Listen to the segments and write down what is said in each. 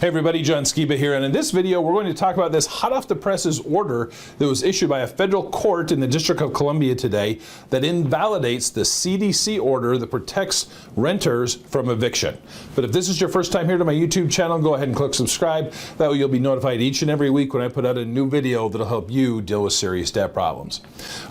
Hey everybody, John Skiba here, and in this video we're going to talk about this hot off the presses order that was issued by a federal court in the District of Columbia today that invalidates the CDC order that protects renters from eviction. But if this is your first time here to my YouTube channel, go ahead and click subscribe. That way you'll be notified each and every week when I put out a new video that'll help you deal with serious debt problems.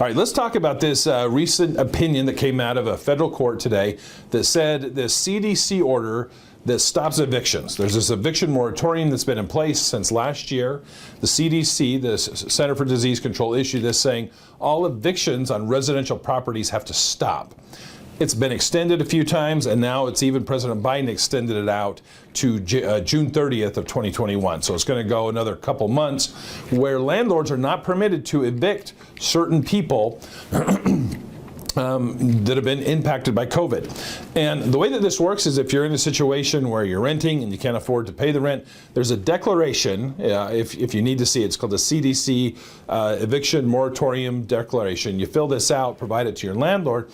All right, let's talk about this recent opinion that came out of a federal court today that said the CDC order that stops evictions. There's this eviction moratorium that's been in place since last year. The CDC, the Center for Disease Control, issued this saying all evictions on residential properties have to stop. It's been extended a few times, and now it's even President Biden extended it out to June 30th of 2021. So it's going to go another couple months where landlords are not permitted to evict certain people that have been impacted by COVID. And the way that this works is if you're in a situation where you're renting and you can't afford to pay the rent, there's a declaration, if you need to see it, it's called the CDC Eviction Moratorium Declaration. You fill this out, provide it to your landlord,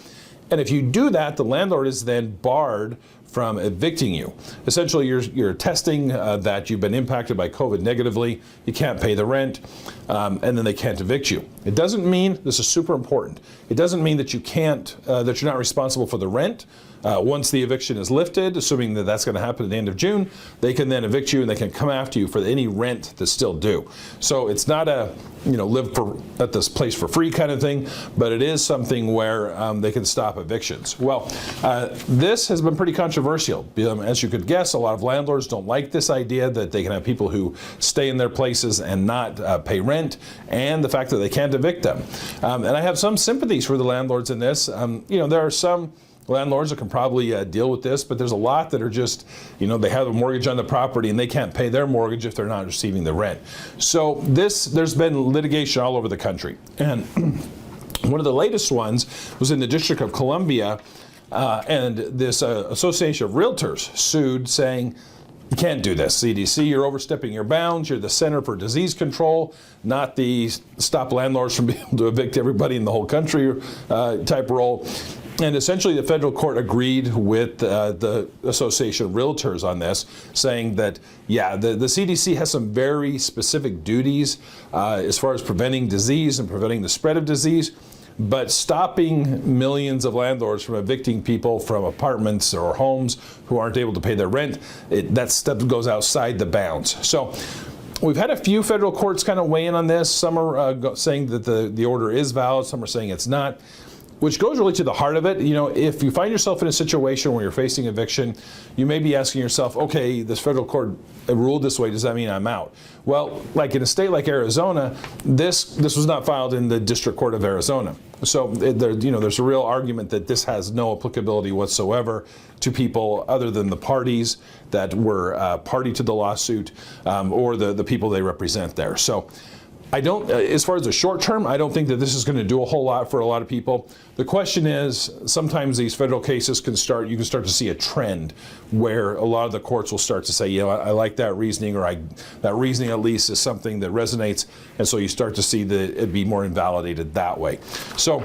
and if you do that, the landlord is then barred from evicting you. Essentially, you're testing that you've been impacted by COVID negatively, you can't pay the rent, and then they can't evict you. It doesn't mean, this is super important, it doesn't mean that you can't, that you're not responsible for the rent. Once the eviction is lifted, assuming that that's going to happen at the end of June, they can then evict you and they can come after you for any rent that's still due. So it's not a, live at this place for free kind of thing, but it is something where they can stop evictions. Well, this has been pretty controversial. As you could guess, a lot of landlords don't like this idea that they can have people who stay in their places and not pay rent, and the fact that they can't evict them. And I have some sympathies for the landlords in this. There are some landlords that can probably deal with this, but there's a lot that are just, they have a mortgage on the property and they can't pay their mortgage if they're not receiving the rent. So there's been litigation all over the country. And one of the latest ones was in the District of Columbia, and this Association of Realtors sued saying, you can't do this, CDC, you're overstepping your bounds, you're the Center for Disease Control, not the stop landlords from being able to evict everybody in the whole country type role. And essentially the federal court agreed with the Association of Realtors on this, saying that, yeah, the CDC has some very specific duties as far as preventing disease and preventing the spread of disease, but stopping millions of landlords from evicting people from apartments or homes who aren't able to pay their rent, that step goes outside the bounds. So we've had a few federal courts kind of weigh in on this. Some are saying that the order is valid, some are saying it's not, which goes really to the heart of it. If you find yourself in a situation where you're facing eviction, you may be asking yourself, okay, this federal court ruled this way, does that mean I'm out? Well, like in a state like Arizona, this was not filed in the District Court of Arizona. So there's a real argument that this has no applicability whatsoever to people other than the parties that were party to the lawsuit or the people they represent there. So I don't, as far as the short term, I don't think that this is going to do a whole lot for a lot of people. The question is, sometimes these federal cases you can start to see a trend where a lot of the courts will start to say, I like that reasoning, or that reasoning at least is something that resonates, and so you start to see it be more invalidated that way. So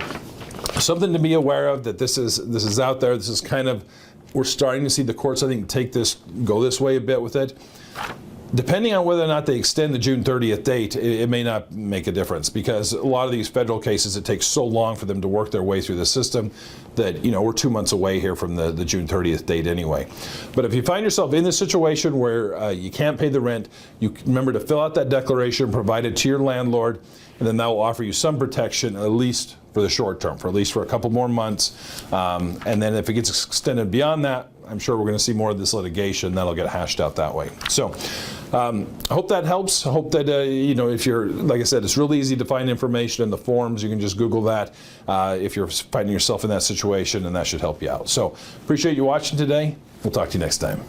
something to be aware of, that this is out there. This is kind of, we're starting to see the courts, I think, go this way a bit with it. Depending on whether or not they extend the June 30th date, it may not make a difference, because a lot of these federal cases, it takes so long for them to work their way through the system that, we're 2 months away here from the June 30th date anyway. But if you find yourself in this situation where you can't pay the rent, you remember to fill out that declaration, provide it to your landlord, and then that will offer you some protection, at least for the short term, for at least for a couple more months. And then if it gets extended beyond that, I'm sure we're going to see more of this litigation that'll get hashed out that way. So I hope that helps. I hope that, if you're, like I said, it's really easy to find information in the forums. You can just Google that if you're finding yourself in that situation, and that should help you out. So appreciate you watching today. We'll talk to you next time.